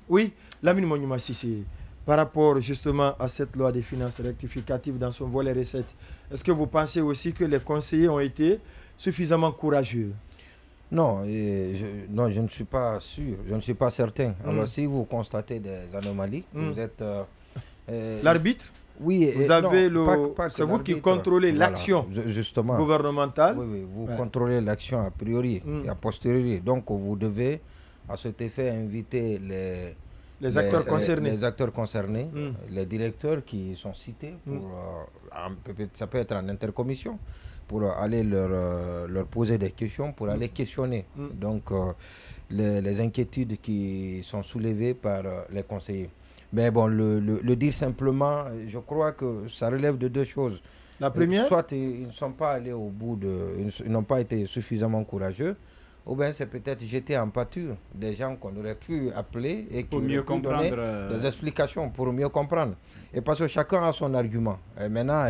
Oui, Lamine Monima Sissi, par rapport justement à cette loi des finances rectificatives dans son volet recettes, est-ce que vous pensez aussi que les conseillers ont été suffisamment courageux? Non, non, je ne suis pas sûr, je ne suis pas certain. Alors, Mm. si vous constatez des anomalies, vous êtes... L'arbitre, oui, vous avez non, pas c'est que vous qui l'arbitre. contrôlez Voilà, l'action justement. gouvernementale. Oui, oui, vous Ouais. contrôlez l'action a priori et a posteriori. Donc, vous devez, à cet effet, inviter Les acteurs concernés. les acteurs concernés, Mm. les directeurs qui sont cités, pour, ça peut être en intercommission, pour aller leur poser des questions, pour aller questionner donc, les inquiétudes qui sont soulevées par les conseillers. Mais bon, le dire simplement, je crois que ça relève de deux choses. La première, soit ils ne sont pas allés au bout ils n'ont pas été suffisamment courageux, ou bien c'est peut-être jeter en pâture des gens qu'on aurait pu appeler et qui auraient pu donner des explications pour mieux comprendre. Et parce que chacun a son argument. Et maintenant,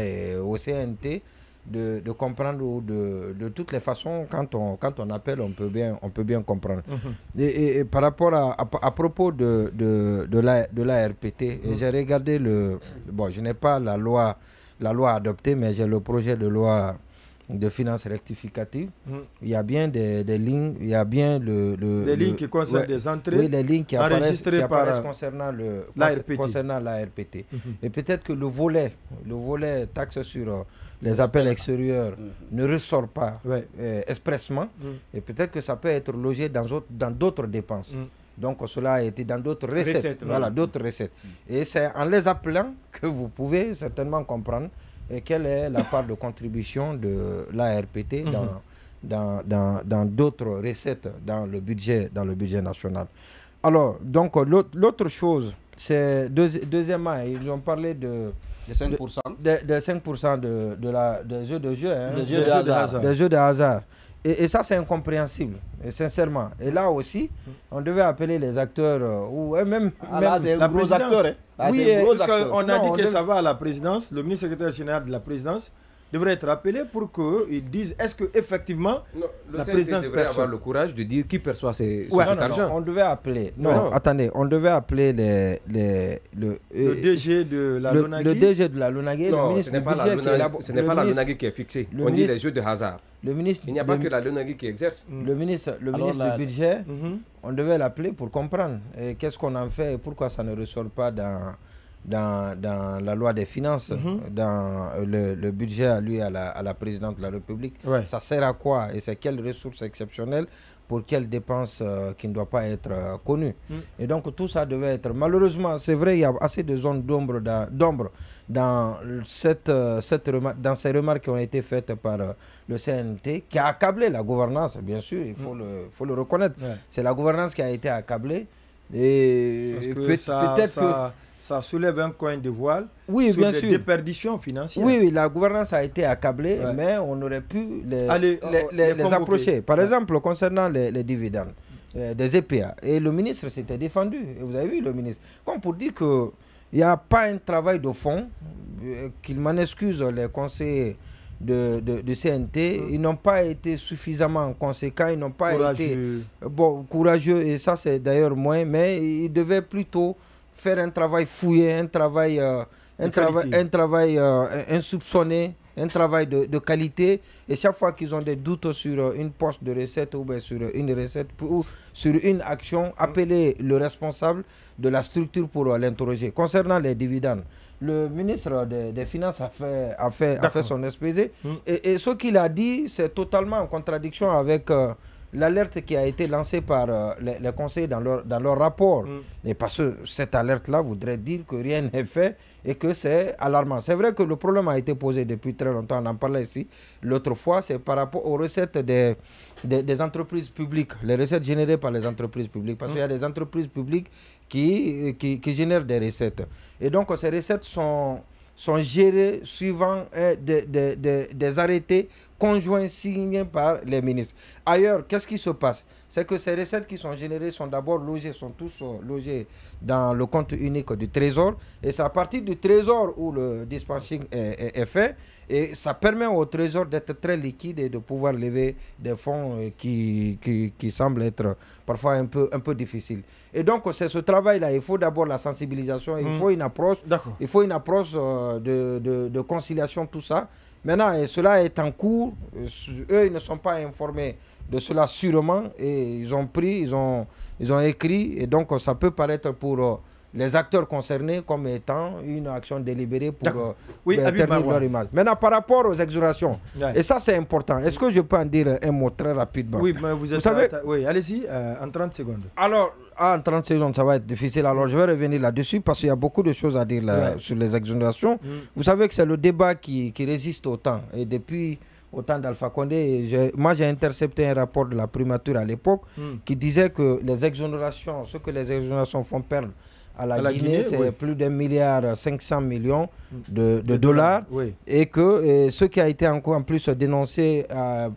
au CNT, de comprendre ou de toutes les façons, quand on appelle, on peut bien comprendre. Et par rapport à propos de la RPT, j'ai regardé bon, je n'ai pas la loi adoptée, mais j'ai le projet de loi de finances rectificatives. Il y a bien des lignes, il y a bien des lignes qui concernent des entrées, oui, les lignes qui apparaissent concernant la RPT. Et peut-être que le volet taxe sur les appels extérieurs ne ressort pas expressement, et peut-être que ça peut être logé dans d'autres dépenses. Donc cela a été dans d'autres recettes. Voilà, d'autres recettes. Et c'est en les appelant que vous pouvez certainement comprendre quelle est la part de contribution de l'ARPT dans d'autres recettes dans le budget national. Alors, donc l'autre chose, c'est deuxièmement, ils ont parlé de 5%. De 5% des jeux de jeu, hein, des jeux de hasard. Et ça, c'est incompréhensible, et sincèrement. Et là aussi, on devait appeler les acteurs, ou même la gros acteur. Hein. Oui, parce qu'on a dit que ça va à la présidence, le ministre secrétaire général de la présidence devrait être appelé pour qu'ils disent est-ce qu'effectivement la présidence devrait avoir le courage de dire qui perçoit cet argent. On devait appeler. Attendez, on devait appeler le DG de la Lonagui. Le DG de la Lonagui. Non, ce n'est pas la Lonagui qui est fixée. On dit les jeux de hasard. Il n'y a pas que la Lonagui qui exerce. Le ministre du budget, on devait l'appeler pour comprendre qu'est-ce qu'on en fait et pourquoi ça ne ressort pas dans la loi des finances, dans le budget alloué à la présidente de la République. Ça sert à quoi et c'est quelles ressources exceptionnelles pour quelles dépenses qui ne doivent pas être connues. Et donc tout ça devait être... Malheureusement, c'est vrai, il y a assez de zones d'ombre dans ces remarques qui ont été faites par le CNT, qui a accablé la gouvernance, bien sûr, il faut le reconnaître. C'est la gouvernance qui a été accablée. Et peut-être que ça soulève un coin de voile sur des déperditions financières. Oui, la gouvernance a été accablée, mais on aurait pu les approcher. Par exemple, concernant les dividendes des EPA, et le ministre s'était défendu, et vous avez vu le ministre, comme pour dire qu'il n'y a pas un travail de fond, qu'il m'en excuse les conseillers de CNT, ils n'ont pas été suffisamment conséquents, ils n'ont pas été courageux, et ça c'est d'ailleurs moins, mais ils devaient plutôt faire un travail fouillé, un travail insoupçonné, un travail de qualité. Et chaque fois qu'ils ont des doutes sur une poste de recette ou bien sur une recette ou sur une action, appeler le responsable de la structure pour l'interroger. Concernant les dividendes, le ministre des Finances a fait son exposé. Et ce qu'il a dit, c'est totalement en contradiction avec... l'alerte qui a été lancée par les conseillers dans leur rapport. Et parce que cette alerte-là voudrait dire que rien n'est fait et que c'est alarmant. C'est vrai que le problème a été posé depuis très longtemps, on en parlait ici. L'autre fois, c'est par rapport aux recettes des entreprises publiques, les recettes générées par les entreprises publiques. Parce qu'il y a des entreprises publiques qui génèrent des recettes. Et donc, ces recettes sont gérées suivant des arrêtés conjoint signé par les ministres. Ailleurs, qu'est-ce qui se passe? C'est que ces recettes qui sont générées sont d'abord logées, sont tous logées dans le compte unique du Trésor. Et c'est à partir du Trésor où le dispatching est fait. Et ça permet au Trésor d'être très liquide et de pouvoir lever des fonds qui semblent être parfois un peu difficiles. Et donc, c'est ce travail-là. Il faut d'abord la sensibilisation, il faut une approche, de conciliation, tout ça. Maintenant, cela est en cours. Eux, ils ne sont pas informés de cela sûrement. Et ils ont pris, ils ont écrit. Et donc, ça peut paraître pour les acteurs concernés comme étant une action délibérée pour ternir leur image. Maintenant, par rapport aux exonérations, et ça c'est important, est-ce que je peux en dire un mot très rapidement? Oui, mais vous savez... Oui, allez-y, en 30 secondes. Alors, en 30 secondes, ça va être difficile. Alors, je vais revenir là-dessus parce qu'il y a beaucoup de choses à dire sur les exonérations. Vous savez que c'est le débat qui résiste au temps. Et depuis... au temps d'Alpha Condé, moi j'ai intercepté un rapport de la primature à l'époque qui disait que les exonérations, ce que les exonérations font perdre à la Guinée, c'est plus d'1,5 milliard de dollars. Oui. Et que ce qui a été encore en plus dénoncé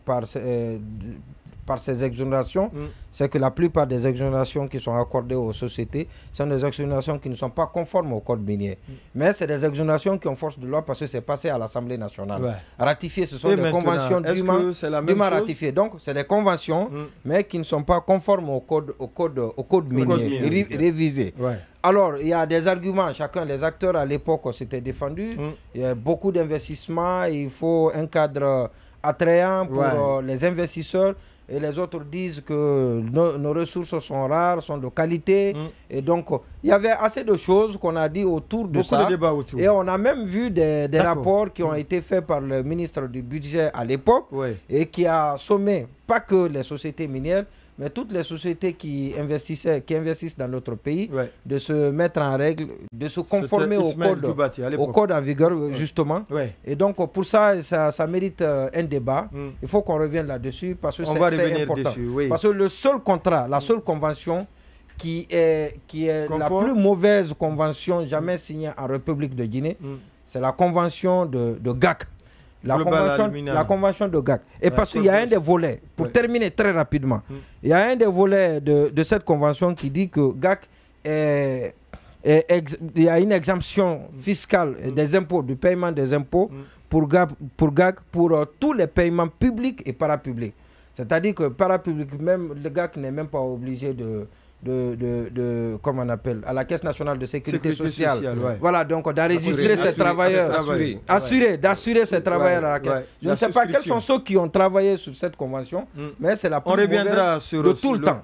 par ces exonérations, c'est que la plupart des exonérations qui sont accordées aux sociétés sont des exonérations qui ne sont pas conformes au code minier. Mais c'est des exonérations qui ont force de loi parce que c'est passé à l'Assemblée nationale. Ratifiées, ce sont des conventions dûment ratifiées. Donc, c'est des conventions, mais qui ne sont pas conformes au code minier, révisé. Alors, il y a des arguments. Chacun, les acteurs à l'époque s'étaient défendus. Il y a beaucoup d'investissements. Il faut un cadre attrayant pour les investisseurs. Et les autres disent que nos ressources sont rares, sont de qualité. Et donc, il y avait assez de choses qu'on a dit autour de ça. Beaucoup de débats autour. Et on a même vu des rapports qui ont été faits par le ministre du Budget à l'époque et qui a sommé, pas que les sociétés minières, mais toutes les sociétés qui investissent dans notre pays, de se mettre en règle, de se conformer au code en vigueur, justement. Et donc, pour ça, ça mérite un débat. Il faut qu'on revienne là-dessus parce que c'est important. Parce que le seul contrat, la seule convention qui est la plus mauvaise convention jamais signée en République de Guinée, c'est la convention de GAC. La convention de GAC. Et parce qu'il y a un des volets, pour terminer très rapidement, il y a un des volets de cette convention qui dit que GAC il y a une exemption fiscale des impôts, du paiement des impôts pour GAC pour tous les paiements publics et parapublics. C'est-à-dire que parapublic, même le GAC n'est même pas obligé comment on appelle, à la Caisse nationale de sécurité sociale. Voilà, donc d'enregistrer ces travailleurs, d'assurer ces travailleurs à la Caisse. Je ne sais pas quels sont ceux qui ont travaillé sur cette convention, mais c'est la plus mauvaise de tout le temps.